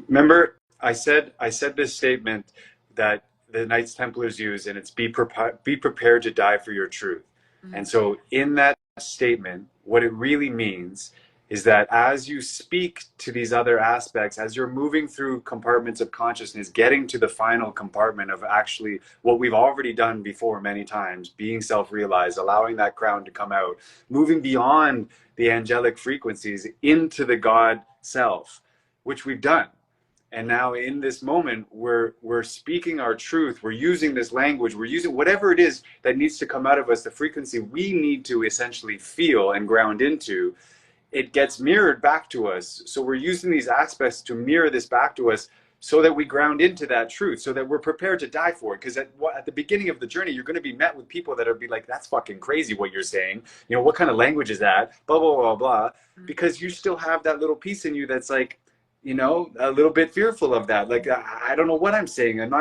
Remember, I said this statement that the Knights Templars use, and it's be prepared to die for your truth. Mm-hmm. And so in that statement, what it really means is that as you speak to these other aspects, as you're moving through compartments of consciousness, getting to the final compartment of actually what we've already done before many times, being self-realized, allowing that crown to come out, moving beyond the angelic frequencies into the God self, which we've done. And now in this moment, we're speaking our truth. We're using this language. We're using whatever it is that needs to come out of us, the frequency we need to essentially feel and ground into. It gets mirrored back to us. So we're using these aspects to mirror this back to us so that we ground into that truth, so that we're prepared to die for it. Because at the beginning of the journey, you're going to be met with people that will be like, that's fucking crazy what you're saying. You know, what kind of language is that? Blah, blah, blah, blah. Because you still have that little piece in you that's like, you know, a little bit fearful of that. Like, I don't know what I'm saying. And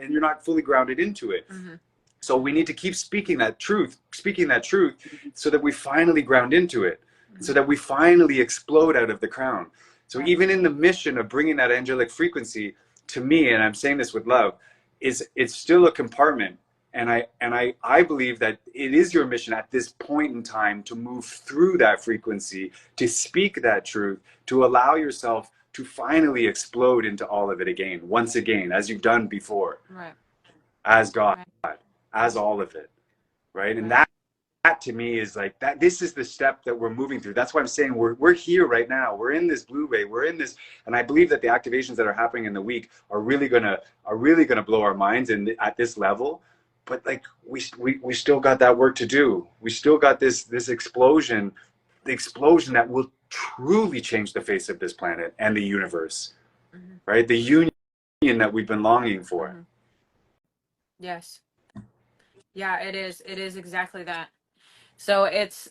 you're not fully grounded into it. Mm-hmm. So we need to keep speaking that truth so that we finally ground into it. So that we finally explode out of the crown. So even in the mission of bringing that angelic frequency to me, and I'm saying this with love, it's still a compartment. And I believe that it is your mission at this point in time to move through that frequency, to speak that truth, to allow yourself to finally explode into all of it again, once again, as you've done before, Right. as God, Right. as all of it, right? And Right. that to me is like that. This is the step that we're moving through. That's why I'm saying we're here right now. We're in this blue wave. We're in this, and I believe that the activations that are happening in the week are really gonna blow our minds and at this level. But like we still got that work to do. We still got this explosion, the explosion that will truly change the face of this planet and the universe, Mm-hmm. right? The union that we've been longing for. Mm-hmm. Yes. Yeah, it is. It is exactly that. So it's,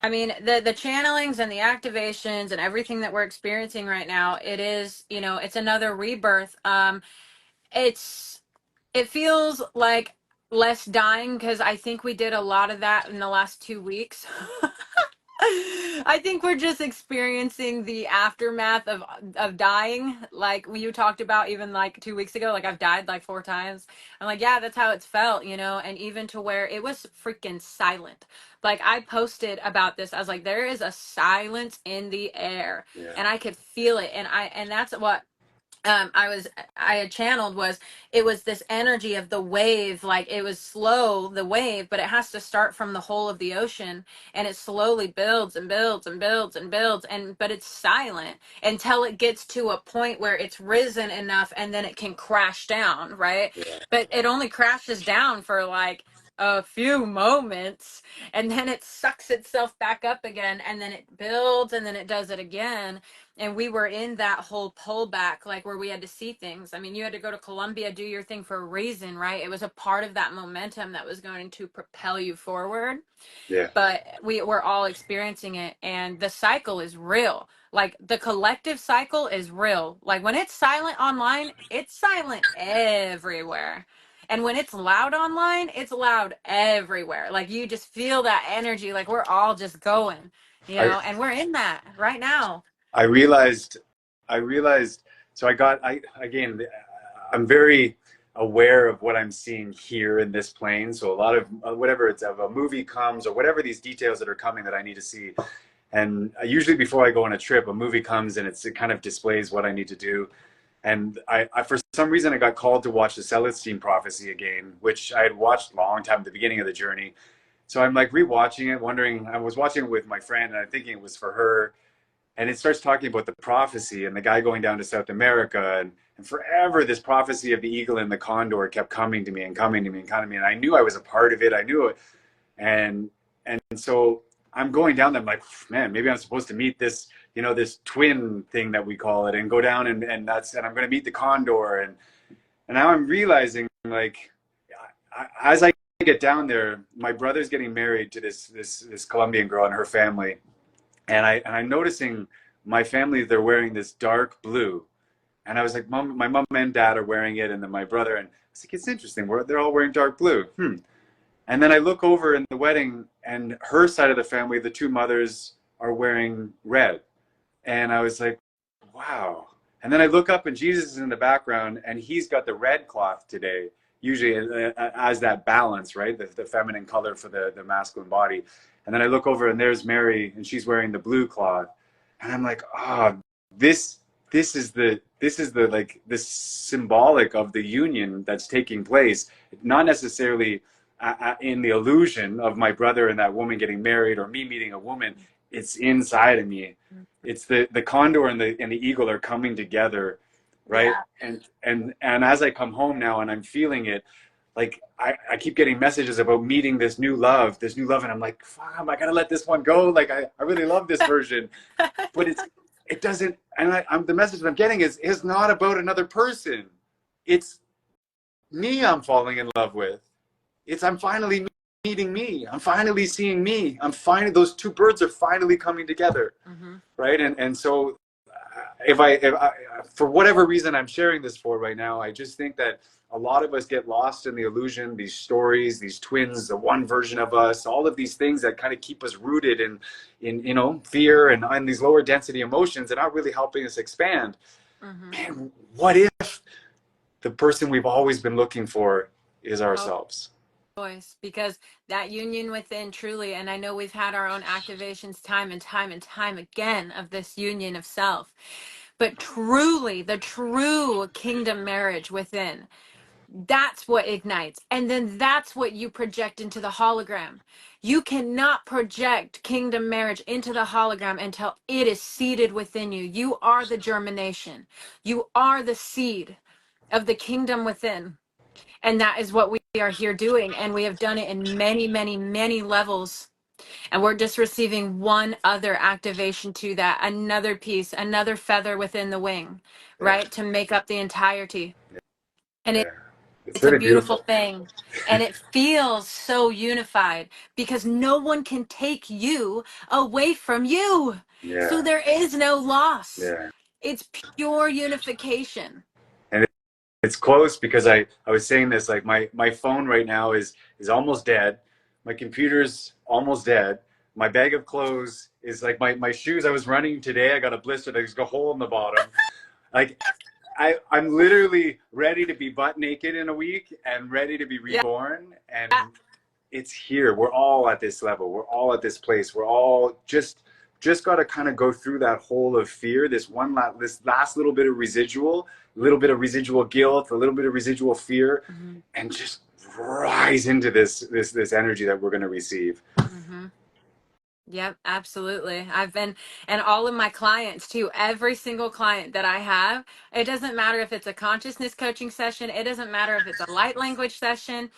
I mean, the channelings and the activations and everything that we're experiencing right now, it is, you know, it's another rebirth. It's it feels like less dying because I think we did a lot of that in the last 2 weeks. I think we're just experiencing the aftermath of dying, like you talked about even like 2 weeks ago. Like I've died like 4 times. I'm like, yeah, that's how it's felt, you know. And even to where it was freaking silent. Like I posted about this. I was like, there is a silence in the air, Yeah. and I could feel it. And that's what I had channeled was it was this energy of the wave, like it was slow, the wave, but it has to start from the whole of the ocean, and it slowly builds and builds and builds and builds, and but it's silent until it gets to a point where it's risen enough and then it can crash down, right? Yeah. But it only crashes down for like a few moments, and then it sucks itself back up again, and then it builds, and then it does it again. And we were in that whole pullback, like where we had to see things. I mean, you had to go to Colombia, do your thing for a reason, right? It was a part of that momentum that was going to propel you forward. Yeah. But we're all experiencing it, and the cycle is real. Like the collective cycle is real. Like when it's silent online, it's silent everywhere. And when it's loud online, it's loud everywhere. Like you just feel that energy, like we're all just going, you I know, and we're in that right now. I realized, I realized, so again, I'm very aware of what I'm seeing here in this plane. So a lot of whatever it's of a movie comes or whatever these details that are coming that I need to see. And usually before I go on a trip, a movie comes and it kind of displays what I need to do. And I, for some reason, I got called to watch the Celestine Prophecy again, which I had watched a long time at the beginning of the journey. So I'm like rewatching it, wondering, I was watching it with my friend and I'm thinking it was for her, and it starts talking about the prophecy and the guy going down to South America, and forever this prophecy of the eagle and the condor kept coming to me and coming to me and coming to me, and I knew I was a part of it. I knew it, and so I'm going down there. I'm like, man, maybe I'm supposed to meet this, you know, this twin thing that we call it, and go down and I'm going to meet the condor, and now I'm realizing like, as I get down there, my brother's getting married to this Colombian girl and her family. And I'm noticing my family, they're wearing this dark blue. And I was like, Mom, my mom and dad are wearing it. And then my brother, and I was like, it's interesting. They're all wearing dark blue. And then I look over in the wedding and her side of the family, the two mothers are wearing red. And I was like, wow. And then I look up and Jesus is in the background and he's got the red cloth today, usually as that balance, right? The feminine color for the masculine body. And then I look over and there's Mary and she's wearing the blue cloth. And I'm like, oh, this is the like this symbolic of the union that's taking place, not necessarily in the illusion of my brother and that woman getting married or me meeting a woman. It's inside of me. It's the condor and the eagle are coming together, right? Yeah. And as I come home now and I'm feeling it, like I keep getting messages about meeting this new love, and I'm like, fuck, am I gonna let this one go? Like I really love this version, but it doesn't. And I'm the message that I'm getting is not about another person. It's me I'm falling in love with. I'm finally meeting me. I'm finally seeing me. Those two birds are finally coming together, right? And so if I for whatever reason I'm sharing this for right now, I just think that a lot of us get lost in the illusion, these stories, these twins, the one version of us, all of these things that kind of keep us rooted in you know, fear and these lower density emotions and not really helping us expand. Man, what if the person we've always been looking for is Oh, ourselves. voice, because that union within truly, and I know we've had our own activations time and time and time again of this union of self, but truly the true kingdom marriage within, that's what ignites. And then that's what you project into the hologram. You cannot project kingdom marriage into the hologram until it is seated within you. You are the germination. You are the seed of the kingdom within. And that is what we are here doing. And we have done it in many, many, many levels. And we're just receiving one other activation to that, another piece, another feather within the wing, Yeah, right? To make up the entirety. And yeah. It's it's a really beautiful beautiful. thing. And it feels so unified because no one can take you away from you. So Yeah, there is no loss. yeah. It's pure unification. And it's close because I was saying this, like my phone right now is almost dead. My computer's almost dead. My bag of clothes is like my shoes. I was running today. I got a blister. There's a hole in the bottom. Like I'm literally ready to be butt naked in a week and ready to be Yeah. reborn. And it's here. We're all at this level. We're all at this place. We're all just got to kind of go through that hole of fear. This last little bit of residual guilt, a little bit of residual fear, Mm-hmm. and just rise into this energy that we're going to receive. Mm-hmm. Yep, absolutely. I've been, and all of my clients too, every single client that I have, it doesn't matter if it's a consciousness coaching session, it doesn't matter if it's a light language session,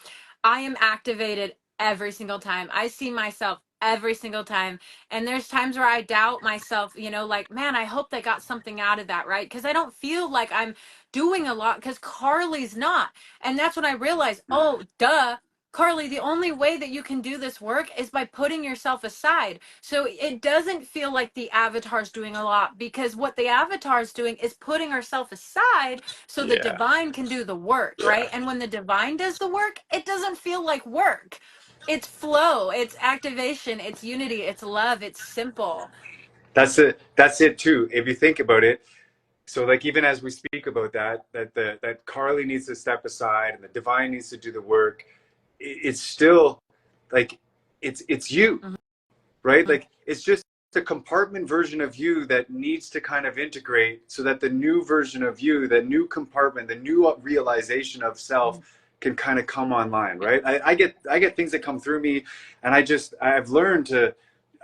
I am activated every single time. I see myself every single time. And there's times where I doubt myself, like, man, I hope they got something out of that, right? Because I don't feel like I'm doing a lot because Carlie's not. And that's when I realized, oh, duh. Carlie, the only way that you can do this work is by putting yourself aside. So it doesn't feel like the avatar's doing a lot because what the avatar's doing is putting herself aside so the Yeah, divine can do the work, yeah. right? And when the divine does the work, it doesn't feel like work. It's flow, it's activation, it's unity, it's love, it's simple. That's it. That's it too. If you think about it, so like even as we speak about that Carlie needs to step aside and the divine needs to do the work, it's still like it's you, Mhm. right? Like it's just a compartment version of you that needs to kind of integrate so that the new version of you, the new compartment, the new realization of self can kind of come online, right? I get things that come through me, and I've learned to,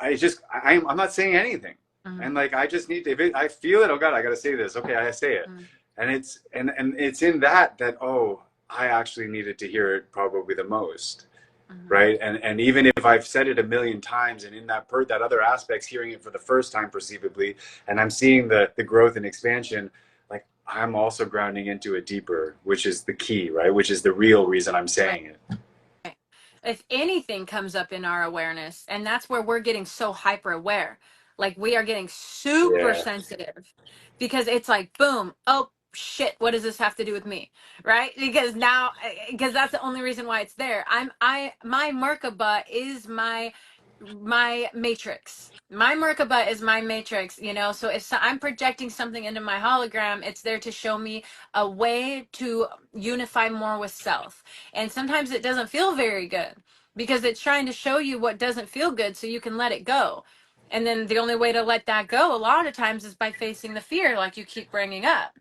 I'm not saying anything, Mhm. and like I just need to, if I feel it, oh God, I got to say this. Okay, I say it, Mhm. and it's in that oh, I actually needed to hear it probably the most, Mhm. right? And even if I've said it a million times, and in that other aspects, hearing it for the first time perceivably, and I'm seeing the growth and expansion, like I'm also grounding into it deeper, which is the key, right? Which is the real reason I'm Right. saying it. If anything comes up in our awareness, and that's where we're getting so hyper aware, like we are getting super Yeah, sensitive because it's like, boom, oh shit, what does this have to do with me? Right? Because that's the only reason why it's there. My Merkaba is my matrix. My Merkaba is my matrix, so I'm projecting something into my hologram, it's there to show me a way to unify more with self. And sometimes it doesn't feel very good because it's trying to show you what doesn't feel good so you can let it go. And then the only way to let that go a lot of times is by facing the fear, like you keep bringing up.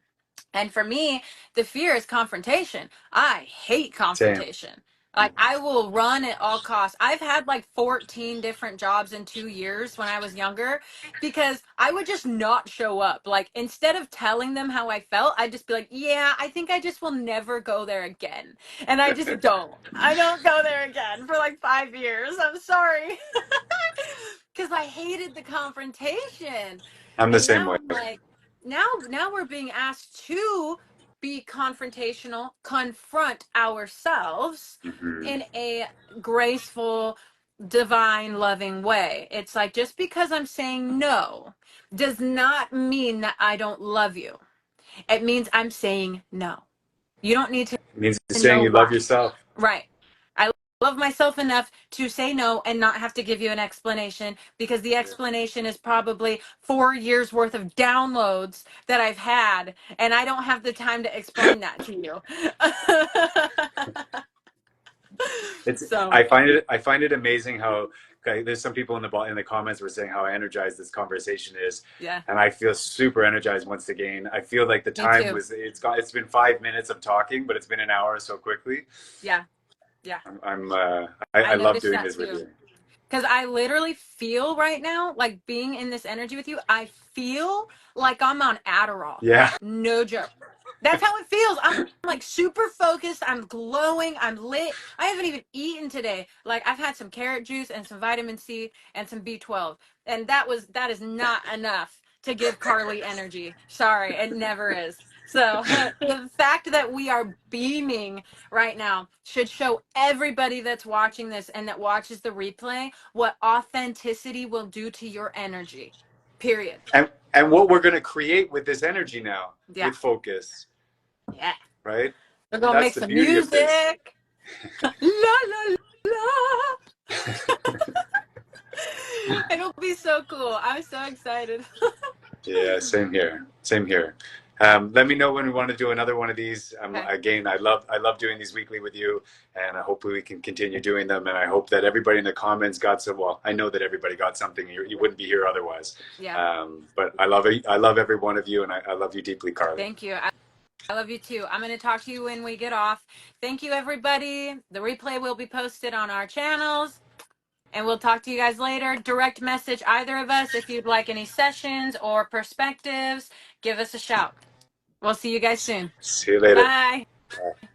And for me, the fear is confrontation. I hate same. confrontation. Like I will run at all costs. I've had like 14 different jobs in 2 years when I was younger because I would just not show up. Like instead of telling them how I felt, I'd just be like, yeah, I think I just will never go there again. And I just don't. I don't go there again for like 5 years. I'm sorry. Because I hated the confrontation. I'm the And same now way. I'm like, now we're being asked to be confrontational, confront ourselves Hmm. in a graceful, divine, loving way. It's like just because I'm saying no does not mean that I don't love you. It means I'm saying no. You don't need to It means saying know you love why. yourself. Right. I love myself enough to say no and not have to give you an explanation, because the explanation is probably 4 years worth of downloads that I've had, and I don't have the time to explain that to you. It's So I find it amazing how, okay, there's some people in the comments were saying how energized this conversation is, yeah, and I feel super energized once again. I feel like the me time too. was it's been 5 minutes of talking, but it's been an hour so quickly. Yeah, yeah, I I love noticed doing that this with too. you. Because I literally feel right now, like being in this energy with you, I feel like I'm on Adderall. Yeah. No joke. That's how it feels. I'm like super focused. I'm glowing. I'm lit. I haven't even eaten today. Like I've had some carrot juice and some vitamin C and some B12. And that is not enough to give Carlie energy. Sorry, it never is. So the fact that we are beaming right now should show everybody that's watching this and that watches the replay what authenticity will do to your energy. Period. And what we're gonna create with this energy now, Yeah. with focus, Yeah. right? We're gonna That's make the some beauty of this. music. La la la. It'll be so cool. I'm so excited. Yeah, same here. Same here. Let me know when we want to do another one of these. Okay. Again, I love doing these weekly with you, and hopefully we can continue doing them. And I hope that everybody in the comments got some. Well, I know that everybody got something. You wouldn't be here otherwise. Yeah. But I love every one of you, and I love you deeply, Carlie. Thank you. I love you too. I'm going to talk to you when we get off. Thank you, everybody. The replay will be posted on our channels. And we'll talk to you guys later. Direct message either of us if you'd like any sessions or perspectives. Give us a shout. We'll see you guys soon. See you later. Bye. Bye.